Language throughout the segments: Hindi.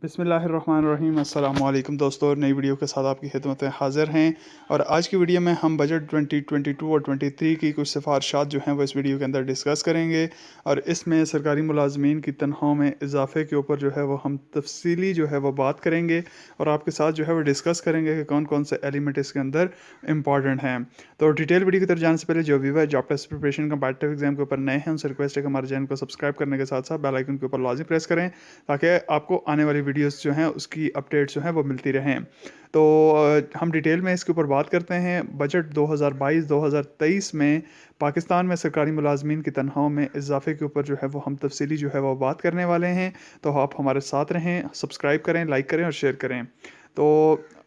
बिस्मिल्लाहिर्रहमानिर्रहीम अस्सलाम वालेकुम दोस्तों, नई वीडियो के साथ आपकी खिदमत में हाज़िर हैं। और आज की वीडियो में हम बजट 2022 और 23 की कुछ सिफारशात जो हैं वो इस वीडियो के अंदर डिस्कस करेंगे। और इसमें सरकारी मुलाजमीन की तनख्वाह में इजाफे के ऊपर जो है वो हम तफसीली जो है वो बात करेंगे और आपके साथ जो है वो डिस्कस करेंगे कि कौन कौन से एलिमेंट इसके अंदर इंपॉर्टेंट हैं। तो डिटेल वीडियो की तरफ जाने से पहले जो viewer job test preparation competitive exam के ऊपर नए हैं उनसे रिक्वेस्ट है कि हमारे चैनल को सब्सक्राइब करने के साथ साथ बेल आइकन के ऊपर लाजमी प्रेस करें ताकि आपको आने वाली वीडियोस जो हैं उसकी अपडेट्स जो हैं वो मिलती रहें। तो हम डिटेल में इसके ऊपर बात करते हैं। बजट 2022-2023 में पाकिस्तान में सरकारी मुलाजमीन की तनख्वाहों में इजाफे के ऊपर जो है वो हम तफसीली जो है वो बात करने वाले हैं। तो आप हमारे साथ रहें, सब्सक्राइब करें, लाइक करें और शेयर करें। तो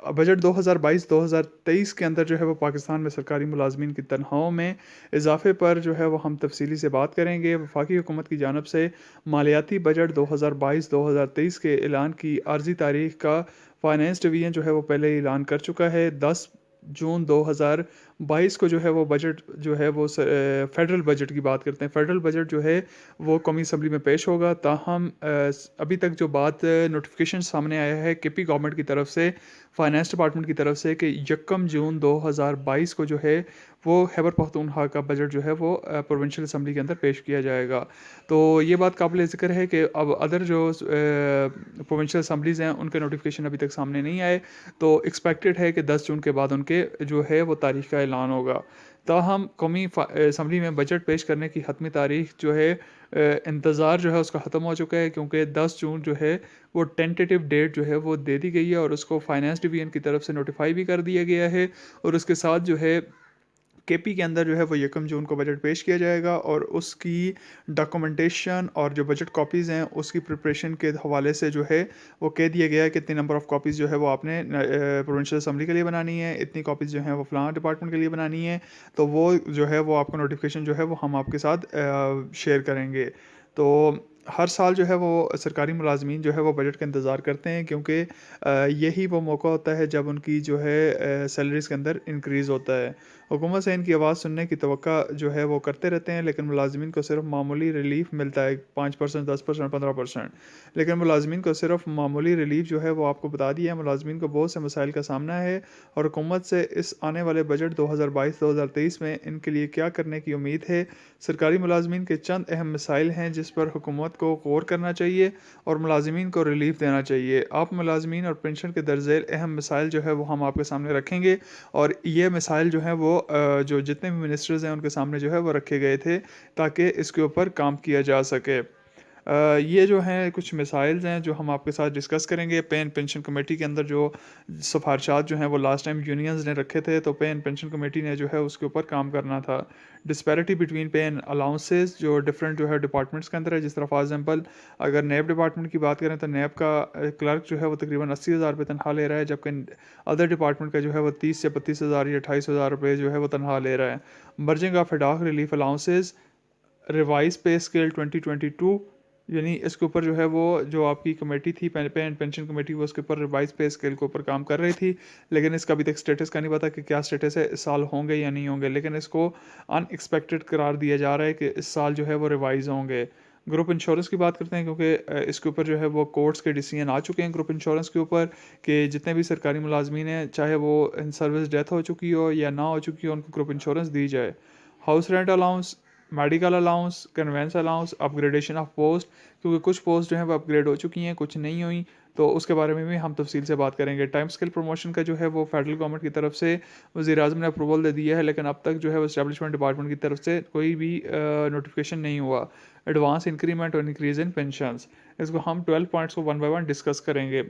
बजट 2022-2023 के अंदर जो है वो पाकिस्तान में सरकारी मुलाजमीन की तनख्वाहों में इजाफे पर जो है वो हम तफसीली से बात करेंगे। वफाकी हुकूमत की जानब से मालियाती बजट 2022-2023 के ऐलान की आर्जी तारीख का फाइनेंस डिवीजन जो है वो पहले ही ऐलान कर चुका है। 10 जून 2022 को जो है वो बजट जो है वो फेडरल बजट की बात करते हैं। फेडरल बजट जो है वो कौमी असम्बली में पेश होगा। ताहम अभी तक जो बात नोटिफिकेशन सामने आया है केपी गवर्नमेंट की तरफ से, फाइनेंस डिपार्टमेंट की तरफ से, कि 1 जून 2022 को जो है वो खैबर पख्तूनख्वा का बजट जो है वो प्रोविंशियल असम्बली के अंदर पेश किया जाएगा। तो ये बात काबिल ज़िक्र है कि अब अदर जो प्रोविंशियल असम्बलीज़ हैं उनके नोटिफिकेशन अभी तक सामने नहीं आए। तो एक्सपेक्टेड है कि 10 जून के बाद उनके जो है वो तारीख का ऐलान होगा। ताहम कौमी असम्बली में बजट पेश करने की हतमी तारीख जो है इंतज़ार जो है उसका ख़त्म हो चुका है, क्योंकि 10 जून जो है वो टेंटेटिव डेट जो है वो दे दी गई है और उसको फाइनेंस डिवीजन की तरफ से नोटिफाई भी कर दिया गया है। और उसके साथ जो है केपी के अंदर जो है वो 1 जून को बजट पेश किया जाएगा और उसकी डॉक्यूमेंटेशन और जो बजट कॉपीज़ हैं उसकी प्रिपरेशन के हवाले से जो है वो कह दिया गया है कि इतनी नंबर ऑफ़ कॉपीज़ जो है वो आपने प्रोविंशियल असम्बली के लिए बनानी है, इतनी कॉपीज़ जो हैं वो फ़लाँ डिपार्टमेंट के लिए बनानी है। तो वो जो है वो आपको नोटिफिकेशन जो है वो हम आपके साथ शेयर करेंगे। तो हर साल जो है वो सरकारी मुलाजमीन जो है वो बजट का इंतज़ार करते हैं, क्योंकि यही वो मौका होता है जब उनकी जो है सैलरीज़ के अंदर इंक्रीज़ होता है। हुकूमत से इनकी आवाज़ सुनने की तवक्का जो है वो करते रहते हैं, लेकिन मुलाजमीन को सिर्फ मामूली रिलीफ मिलता है, 5%, 10%, 15%। लेकिन मुलाजमीन को सिर्फ मामूली रिलीफ जो है वो आपको बता दिया है। मुलाजमीन को बहुत से मसाइल का सामना है और हुकूमत से इस आने वाले बजट 2022-2023 में इनके लिए क्या करने की उम्मीद है। सरकारी मुलाजमीन के चंद अहम मसाइल हैं जिस पर हुकूमत को गौर करना चाहिए और मुलाजमीन को रिलीफ देना चाहिए। आप मुलाजमीन और पेंशन के दर्जेल अहम मसाइल जो है वो हम आपके सामने रखेंगे और ये मिसाइल जो हैं वो जो जितने भी मिनिस्टर्स हैं उनके सामने जो है वो रखे गए थे ताकि इसके ऊपर काम किया जा सके। ये जो हैं कुछ मिसाइल्स हैं जो हम आपके साथ डिस्कस करेंगे। पे एंड पेंशन कमेटी के अंदर जो सिफारशात जो हैं वो लास्ट टाइम यूनियंस ने रखे थे, तो पे एंड पेंशन कमेटी ने जो है उसके ऊपर काम करना था। डिस्पैरिटी बिटवीन पे एंड अलाउंसेस जो डिफरेंट जो है डिपार्टमेंट्स के अंदर है, जिस तरह फॉर एग्जांपल अगर नैब डिपार्टमेंट की बात करें तो नैब का क्लर्क जो है वो तकरीबन 80,000 रुपये तनख्वाह ले रहा है, जबकि अदर डिपार्टमेंट का जो है वो 30 से 32,000 या 28,000 रुपये जो है वो तनख्वाह ले रहा है। Merging of ad hoc relief allowances, revise पे स्केल 2022, यानी इसके ऊपर जो है वो जो आपकी कमेटी थी पे एंड पेंशन कमेटी वो उसके ऊपर रिवाइज पे स्केल के ऊपर काम कर रही थी, लेकिन इसका अभी तक स्टेटस का नहीं पता कि क्या स्टेटस है, इस साल होंगे या नहीं होंगे। लेकिन इसको अनएक्सपेक्टेड करार दिया जा रहा है कि इस साल जो है वो रिवाइज होंगे। ग्रुप इंश्योरेंस की बात करते हैं, क्योंकि इसके ऊपर जो है वो कोर्ट्स के डिसीजन आ चुके हैं ग्रुप इंश्योरेंस के ऊपर कि जितने भी सरकारी मुलाजमीन हैं, चाहे वो इन सर्विस डेथ हो चुकी हो या ना हो चुकी हो, उनको ग्रुप इंश्योरेंस दी जाए। House rent allowance, medical allowance, convince allowance, upgradation of post, क्योंकि कुछ पोस्ट जो है वो अपग्रेड हो चुकी हैं, कुछ नहीं हुई, तो उसके बारे में भी हम तफसील से बात करेंगे। टाइम स्केल प्रमोशन का जो है वो फेडरल गवर्नमेंट की तरफ से वज़ीर आज़म ने अप्रूवल दे दिया है, लेकिन अब तक जो है वो एस्टेब्लिशमेंट डिपार्टमेंट की तरफ से कोई भी नोटिफिकेशन नहीं हुआ। एडवांस इंक्रीमेंट और इंक्रीज इन पेंशन, इसको हम 12 पॉइंट्स को वन बाय वन डिस्कस करेंगे।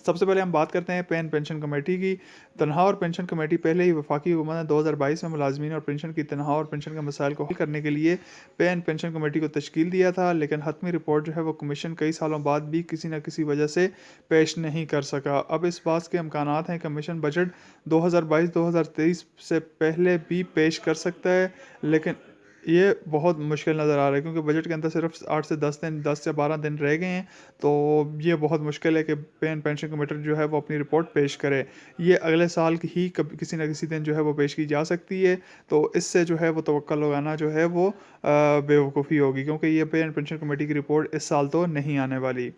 सबसे पहले हम बात करते हैं पे एंड पेंशन कमेटी की। तनख्वाह और पेंशन कमेटी पहले ही वफाकी हुकूमत ने 2022 में मुलाजमीन और पेंशन की तनख्वाह और पेंशन के मसाइल को हल करने के लिए पे एंड पेंशन कमेटी को तश्कील दिया था, लेकिन हतमी रिपोर्ट जो है वो कमीशन कई सालों बाद भी किसी न किसी वजह से पेश नहीं कर सका। अब इस बात के इम्कानात हैं कमीशन बजट 2022-2023 से पहले भी पेश कर सकता है, लेकिन ये बहुत मुश्किल नज़र आ रहा है, क्योंकि बजट के अंदर सिर्फ 8 से 10 दिन, 10 से 12 दिन रह गए हैं। तो ये बहुत मुश्किल है कि पे एंड पेंशन कमेटी जो है वो अपनी रिपोर्ट पेश करे। ये अगले साल ही किसी न किसी दिन जो है वो पेश की जा सकती है। तो इससे जो है वो तवक्का लगाना जो है वो बेवकूफ़ी होगी, क्योंकि ये पे एंड पेंशन कमेटी की रिपोर्ट इस साल तो नहीं आने वाली।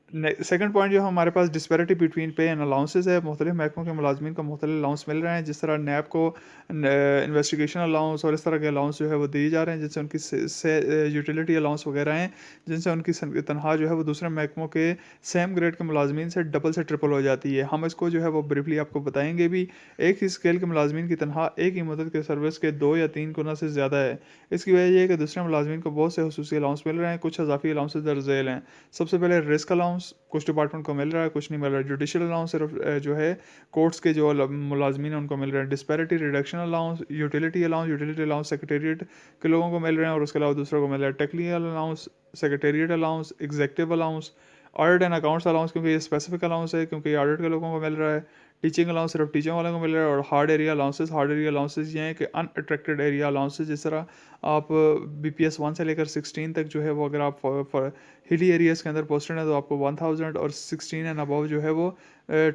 सेकंड पॉइंट जो हमारे पास डिस्पैरिटी बिटवीन पे एंड अलाउंसेस है। मुख्तलिफ महकमों के मुलाजमीन को मुख्तलिफ अलाउंस मिल रहे हैं, जिस तरह नैब को इन्वेस्टिगेशन अलाउंस और इस तरह के अलाउंस जो है वो दिए जा रहे हैं, जिनसे उनकी यूटिलिटी अलाउंस वगैरह हैं, जिनसे उनकी तनख्वाह जो है वो दूसरे महकमों के सेम ग्रेड के मुलाजमीन से डबल से ट्रिपल हो जाती है। हम इसको जो है वो ब्रीफली आपको बताएंगे भी। एक ही स्केल के मुलाजमीन की तनख्वाह एक ही मदद के सर्विस के 2 या 3 गुना से ज़्यादा है। इसकी वजह यह है कि दूसरे मुलाजमीन को बहुत से हुसूसी अलाउंस मिल रहे हैं, कुछ अजाफी अलाउंसेज दर्ज झेल हैं। सबसे पहले रिस्क अलाउंस कुछ डिपार्टमेंट को मिल रहा है, कुछ नहीं मिल रहा है। जुडिशल अलाउंस सिर्फ जो है कोर्ट्स के जो मुलाजमीन हैं उनको मिल रहा है। Disparity reduction allowance, utility allowance secretariat के लोगों को मिल रहे हैं और उसके अलावा दूसरों को मिल रहा है। Technical allowance, secretariat allowance, executive allowance, audit and accounts allowance, क्योंकि ये स्पेसिफिक अलाउंस है, क्योंकि ये ऑडिट के लोगों को मिल रहा है। टीचिंग अलाउंस सिर्फ टीचिंग वालों को मिल रहा है। और हार्ड एरिया अलाउंसेज ये हैं कि अनअट्रैक्टेड एरिया अलाउंसेज, जिस तरह आप BPS 1 से लेकर 16 तक जो है वो अगर आप हिली एरियाज़ के अंदर पोस्टेड है तो आपको 1000, और 16 एंड अबव जो है वो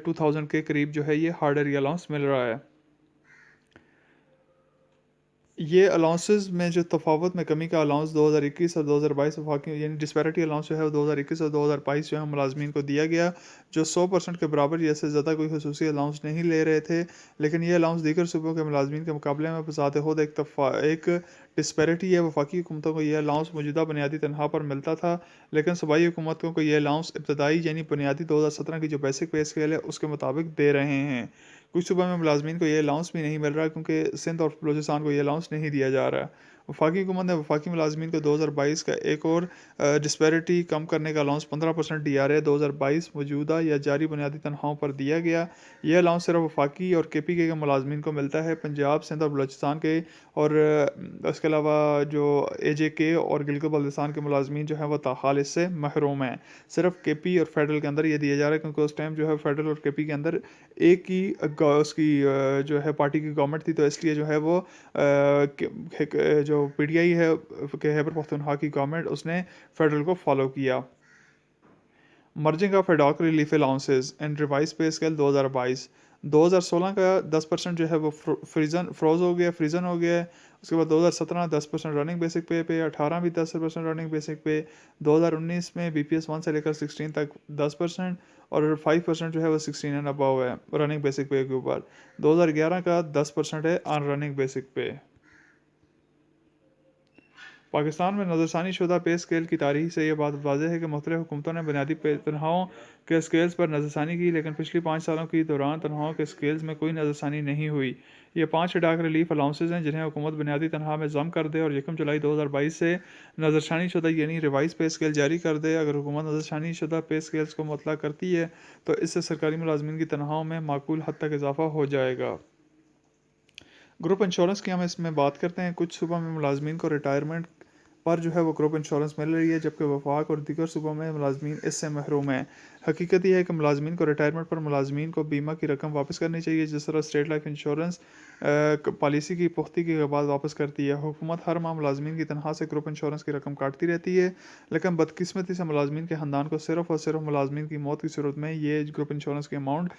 2000 के करीब जो है ये हार्ड एरिया अलाउंस मिल रहा है। ये अलाउंसेस में जो तफावत में कमी का अलाउंस 2021 और 2022 वफाकी यानी डिस्पैरिटी अलाउंस जो है वो 2021 और 2022 जो है मुलाजमीन को दिया गया, जो 100% के बराबर या से ज़्यादा कोई खसूसी अलाउंस नहीं ले रहे थे। लेकिन ये अलाउंस दीगर सूबों के मुलाजमीन के मुकाबले में बज़ात खुद एक डिस्पैरिटी है। वफाकी हुकूमतों को यह अलाउंस मौजूदा बुनियादी तनख्वाह पर मिलता था, लेकिन सूबाई हुकूमतों को यह अलाउंस इब्तदाई यानी बुनियादी 2017 की जो बेसिक पे स्केल है उसके मुताबिक दे रहे हैं। कुछ सूबा में मुलाजमीन को ये अलाउंस भी नहीं मिल रहा है, क्योंकि सिंध और बलोचिस्तान को ये अलाउंस नहीं दिया जा रहा है। वफाकी हुकूमत ने वफाकी मुलाजमीन को 2022 का एक और डिस्पैरिटी कम करने का अलाउंस 15% DRA 2022 मौजूदा या जारी बुनियादी तनख्वाहों पर दिया गया। यह अलाउंस सिर्फ वफाकी और KPK के मुलाजमीन को मिलता है। पंजाब, सिंध और बलोचिस्तान के और इसके अलावा जो AJK और गिलगित बल्तिस्तान के मुलाजमीन जो हैं वो ताहाल इससे महरूम हैं। सिर्फ KP और फेडरल के अंदर ये दिया जा रहा है, क्योंकि उस टाइम जो है फेडरल और KP के अंदर एक ही उसकी जो है पार्टी की गवर्नमेंट थी, तो इसलिए जो है वो जो PTI है कि खैबर पख्तूनख्वा की गवर्नमेंट, उसने फेडरल को फॉलो किया। Merging of ad hoc relief allowances and revise पे स्केल 2022 2016 का 10% जो है वो फ्रीजन हो गया है। उसके बाद 2017 10% रनिंग बेसिक पे 18 भी 10% रनिंग बेसिक पे। 2019 में BPS 1 से लेकर 16 तक 10% और 5% जो है वो 16 एंड अबव है रनिंग बेसिक पे के ऊपर। 2011 का 10% है ऑन रनिंग बेसिक पे। पाकिस्तान में नज़रसानी शुदा पे स्केल की तारीख से यह बात वाज़ेह है कि मुख्तलिफ हुकूमतों ने बुनियादी तनख्वाहों के स्केल्स पर नज़रसानी की, लेकिन पिछली 5 सालों के दौरान तनख्वाहों के स्केल्स में कोई नज़रसानी नहीं हुई। ये 5 डाक रिलीफ अलाउंसेज हैं जिन्हें हुकूमत बुनियादी तनख्वाह में ज़म कर दे और 1 जुलाई 2022 से नज़रसानी शुदा यानी रिवाइज पे स्केल जारी कर दे। अगर हुकूमत नज़रसानी शुदा पे स्केल्स को मुतला करती है तो इससे सरकारी मुलाजमीन की तनख्वाहों में माकूल हद तक इजाफा हो जाएगा। ग्रुप इंश्योरेंस की हम इसमें बात करते हैं। कुछ सूबों में मुलाजमीन को रिटायरमेंट पर जो है वो ग्रुप इंश्योरेंस मिल रही है, जबकि वफाक और दीगर सूबों में मुलाजमीन इससे महरूम है। हकीकत यह है कि मुलाजमीन को रिटायरमेंट पर मुलाजमीन को बीमा की रकम वापस करनी चाहिए, जिस तरह स्टेट लाइफ इंश्योरेंस पॉलिसी की पुख्तगी के बाद वापस करती है। हुकूमत हर माह मुलाजमीन की तनख्वाह से ग्रुप इंश्योरेंस की रकम काटती रहती है, लेकिन बदकिस्मती से मुलाजमीन के ख़ानदान को सिर्फ और सिर्फ मुलाजमीन की मौत की सूरत में ये ग्रुप इंश्योरेंस की अमाउंट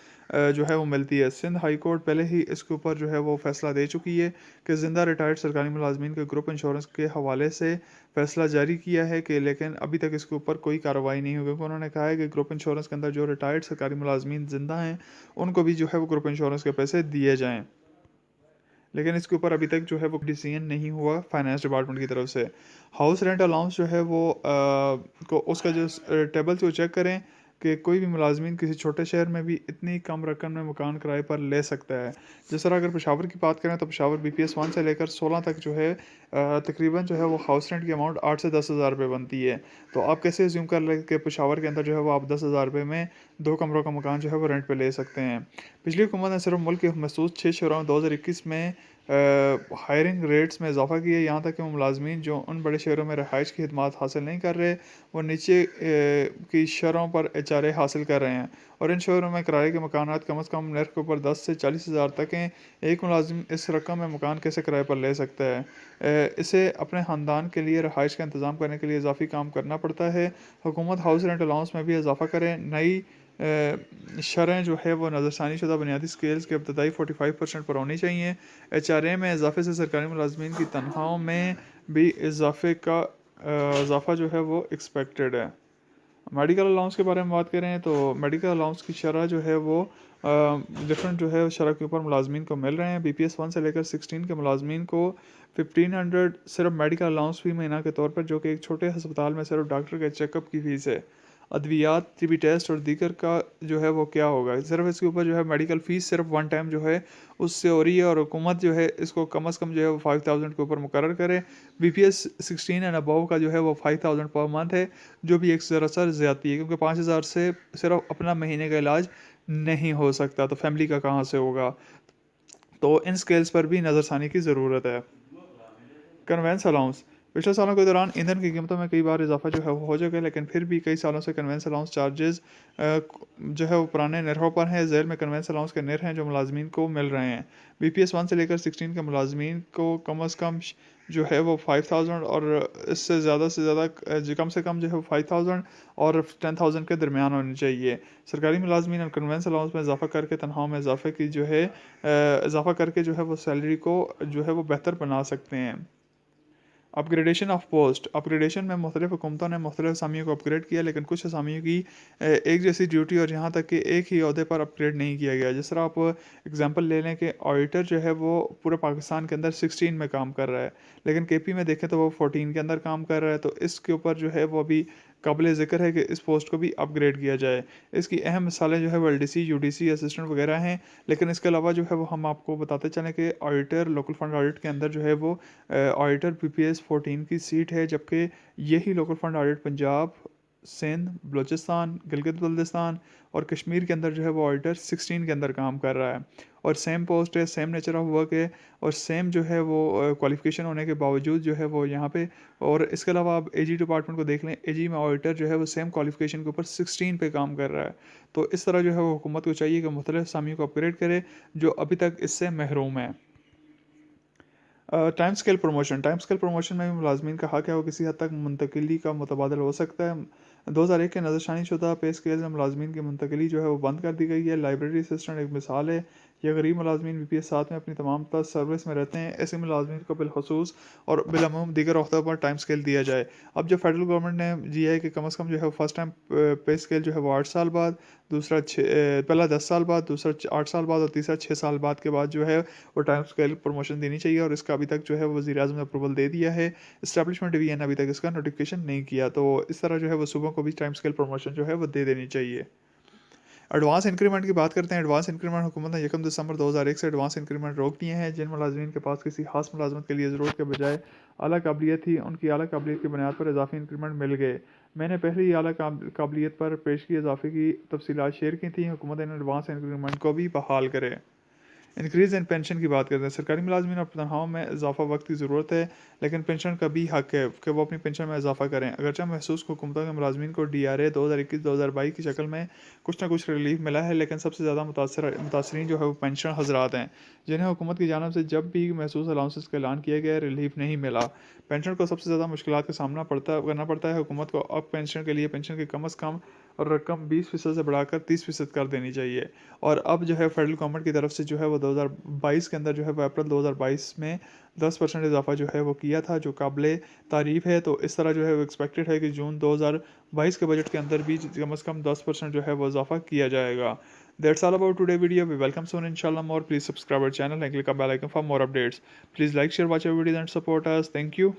जो है वो मिलती है। सिंध हाई कोर्ट पहले ही इसके ऊपर जो है वो फैसला दे चुकी है कि ज़िंदा रिटायर्ड सरकारी मुलाजमीन के ग्रुप इंश्योरेंस के हवाले से फैसला जारी किया है कि, लेकिन अभी तक इसके ऊपर कोई कार्रवाई नहीं हुई, क्योंकि उन्होंने कहा है कि ग्रुप इंश्योरेंस के अंदर जो रिटायर्ड सरकारी मुलाजमीन ज़िंदा हैं उनको भी जो है वो ग्रुप इंश्योरेंस के पैसे दिए जाएँ। लेकिन इसके ऊपर अभी तक जो है वो डिसीजन नहीं हुआ फाइनेंस डिपार्टमेंट की तरफ से। हाउस रेंट अलाउंस जो है वो को उसका जो टेबल से चेक करें कि कोई भी मुलाजमीन किसी छोटे शहर में भी इतनी कम रकम में मकान किराए पर ले सकता है। जिस तरह अगर पेशावर की बात करें तो पेशावर BPS 1 से लेकर 16 तक जो है तकरीबन जो है वो हाउस रेंट की अमाउंट 8 से 10 हज़ार रुपये बनती है। तो आप कैसे एज्यूम कर लें कि पेशावर के अंदर जो है वो आप 10 हज़ार रुपये में 2 कमरों का मकान जो है वो रेंट पे ले सकते हैं। पिछली हुकूमत ने सिर्फ मुल्क के महसूस 6 शहरों में 2021 में हायरिंग रेट्स में इजाफा किया, यहाँ तक कि वो मुलाजमीन जो उन बड़े शहरों में रहाइश की खदमात हासिल नहीं कर रहे वो नीचे की शहरों पर HRA हासिल कर रहे हैं, और इन शहरों में किराए के मकानात कम अज़ कम नर्ख के ऊपर 10 से 40 हज़ार तक हैं। एक मुलाजिम इस रकम में मकान कैसे किराए पर ले सकता है? इसे अपने ख़ानदान के लिए रहाइश का इंतज़ाम करने के लिए इजाफी काम करना पड़ता है। हुकूमत हाउस रेंट अलाउंस में भी इजाफा करें। नई शरह जो है वो नज़रसानी शुदा बुनियादी स्केल्स के इब्तदाई 45% पर होनी चाहिए। HRA में इजाफे से सरकारी मुलाजमीन की तनख्वाहों में भी इजाफे का इजाफा जो है वो एक्सपेक्टेड है। मेडिकल अलाउंस के बारे में बात करें तो मेडिकल अलाउंस की शरह जो है वो डिफरेंट जो है शरह के ऊपर मुलाजमीन को मिल रहे हैं। BPS 1 से लेकर 16 के मुलाजमीन को 1500 सिर्फ मेडिकल अलाउंस फी महीना के तौर पर, जो कि एक छोटे हस्पताल में सिर्फ डॉक्टर के चेकअप की फ़ीस है। अद्वियात, TB टेस्ट और दीगर का जो है वो क्या होगा, सिर्फ इसके ऊपर जो है मेडिकल फ़ीस सिर्फ वन टाइम जो है उससे हो रही है, और हुकूमत जो है इसको कम अज़ कम जो है वो 5000 के ऊपर मुकर्रर करे। BPS 16 एंड अबव का जो है वो 5000 पर मंथ है, जो भी एक ज़रा सा ज़्यादती है, क्योंकि 5000 से सिर्फ अपना महीने का इलाज नहीं हो सकता, तो फैमिली का कहाँ से होगा। तो इन स्केल्स पर भी नज़रसानी की ज़रूरत है। कन्वेंस अलाउंस, पिछले सालों के दौरान ईंधन की कीमतों में कई बार इजाफा जो है वो हो चुका है, लेकिन फिर भी कई सालों से कन्वेंस अलाउंस चार्जेस जो है वो पुराने निरहों पर हैं। जेल में कन्वेंस अलाउंस के निर हैं जो मुलाजमीन को मिल रहे हैं। BPS 1 से लेकर 16 के मुलाजमीन को कम अज़ कम जो है वो 5000, और इससे ज़्यादा से ज़्यादा कम से कम जो है वो 5000 और 10000 के दरमियान होनी चाहिए। सरकारी मुलाजमीन और कन्वेंस अलाउंस में इजाफा करके तनख्वाह में इजाफे की जो है इजाफा करके जो है वो सैलरी को जो है वो बेहतर बना सकते हैं। अपग्रेडेशन ऑफ पोस्ट, अपग्रेडेशन में मुख्तलिफ हुकूमतों ने मुख्तलिफ असामियों को अपग्रेड किया, लेकिन कुछ असामियों की एक जैसी ड्यूटी और यहाँ तक कि एक ही अहदे पर अपग्रेड नहीं किया गया। जिस तरह आप एग्जांपल ले लें कि ऑडिटर जो है वो पूरे पाकिस्तान के अंदर 16 में काम कर रहा है, लेकिन KP में देखें तो वो 14 के अंदर काम कर रहा है। तो इसके ऊपर जो है वो अभी काबिल ज़िक्र है कि इस पोस्ट को भी अपग्रेड किया जाए। इसकी अहम मिसालें जो है वो LDC, UDC असिस्टेंट वगैरह हैं, लेकिन इसके अलावा जो है वो हम आपको बताते चलें कि ऑडिटर, लोकल फंड ऑडिट के अंदर जो है वो ऑडिटर BPS 14 की सीट है, जबकि यही local fund audit Punjab, Sindh, Balochistan, Gilgit Baltistan और कश्मीर के अंदर जो है वो ऑडिटर 16 के अंदर काम कर रहा है, और सेम पोस्ट है, सेम नेचर ऑफ वर्क है, और सेम जो है वो क्वालिफिकेशन होने के बावजूद जो है वो यहाँ पे। और इसके अलावा आप AG डिपार्टमेंट को देख लें, AG में ऑडिटर जो है वो सेम क्वालिफिकेशन के ऊपर 16 पे काम कर रहा है। तो इस तरह जो है वो हुकूमत को चाहिए कि मुख्तलिफ असामियों को अपग्रेड करे जो अभी तक इससे महरूम है। Time scale promotion, time scale promotion में भी मुलाजमीन का हक है वो किसी हद तक मुंतकिली का मुतबादल हो सकता है। 2001 के नजरसानी शुदा पे स्केल में मुलाजमीन की मुंतकिली जो है वो बंद कर दी गई है। लाइब्रेरी असिस्टेंट एक मिसाल है। यह गरीब मुलाजमीन BPS 7 में अपनी तमाम तर सर्विस में रहते हैं। ऐसे मुलाजमीन को बिलखसूस और बिलअमूम दीगर अहदों पर टाइम स्केल दिया जाए। अब जो फेडरल गवर्नमेंट ने दिया है कि कम अज़ कम जो है फर्स्ट टाइम पे स्केल जो है वो 8 साल बाद, दूसरा पहला 10 साल बाद, दूसरा 8 साल बाद और तीसरा 6 साल बाद के बाद जो है वो टाइम स्केल प्रमोशन देनी चाहिए, और इसका अभी तक जो है वज़ीर आज़म ने अप्रूवल दे दिया है। इस्टेब्लिशमेंट डिवीजन ने अभी तक इसका नोटिफिकेशन नहीं किया, तो इस तरह जो है वो सूबों को भी टाइम स्केल प्रमोशन जो है वो दे देनी चाहिए। एडवांस इंक्रीमेंट की बात करते हैं। एडवांस इंक्रीमेंट हुकूमत ने 1 दिसंबर 2001 से एडवांस इंक्रीमेंट रोक दिए हैं। जिन मुलाजमीन के पास किसी खास मुलाजमत के लिए ज़रूरत के बजाय आला काबिलियत थी, उनकी आला काबिलियत की बुनियाद पर इजाफी इंक्रीमेंट मिल गए। मैंने पहले ही आला काबिलियत पर पेश की इजाफे की तफसीलात शेयर की थी। हुकूमत इन एडवांस इंक्रीमेंट को भी बहाल करे। इंक्रीज़ इन पेंशन की बात करते हैं। सरकारी मुलाजमीन और तनख्वाहों में इजाफा वक्त की ज़रूरत है, लेकिन पेंशन का भी हक है कि वो अपनी पेंशन में इजाफा करें। अगरचे महसूस हुकूमतों के मुलाजमीन को DRA 2021-2022 की शक्ल में कुछ ना कुछ रिलीफ मिला है, लेकिन सबसे ज़्यादा मुतासरीन जो है वो पेंशन हजरात हैं, जिन्हें हुकूमत की जानब से जब भी महसूस अलाउंसेस का ऐलान किया गया, रिलीफ नहीं मिला। पेंशन को सबसे ज़्यादा मुश्किलात का सामना करना पड़ता है। हुकूमत को अब पेंशन के लिए पेंशन की कम अज़ कम और रकम 20% से बढ़ाकर 30% कर देनी चाहिए। और अब जो है फेडरल गवर्नमेंट की तरफ से जो है वो 2022 के अंदर जो है वो अप्रैल 2022 में 10% इजाफा जो है वो किया था, जो काबिल तारीफ़ है। तो इस तरह जो है वो एक्सपेक्टेड है कि जून 2022 के बजट के अंदर भी कम अज़ कम 10% जो है वो इजाफा किया जाएगा। That's all about today video. We welcome soon inshallah more. Please subscribe our channel and click on bell icon for more updates. Please like, share, watch our videos and support us. Thank you.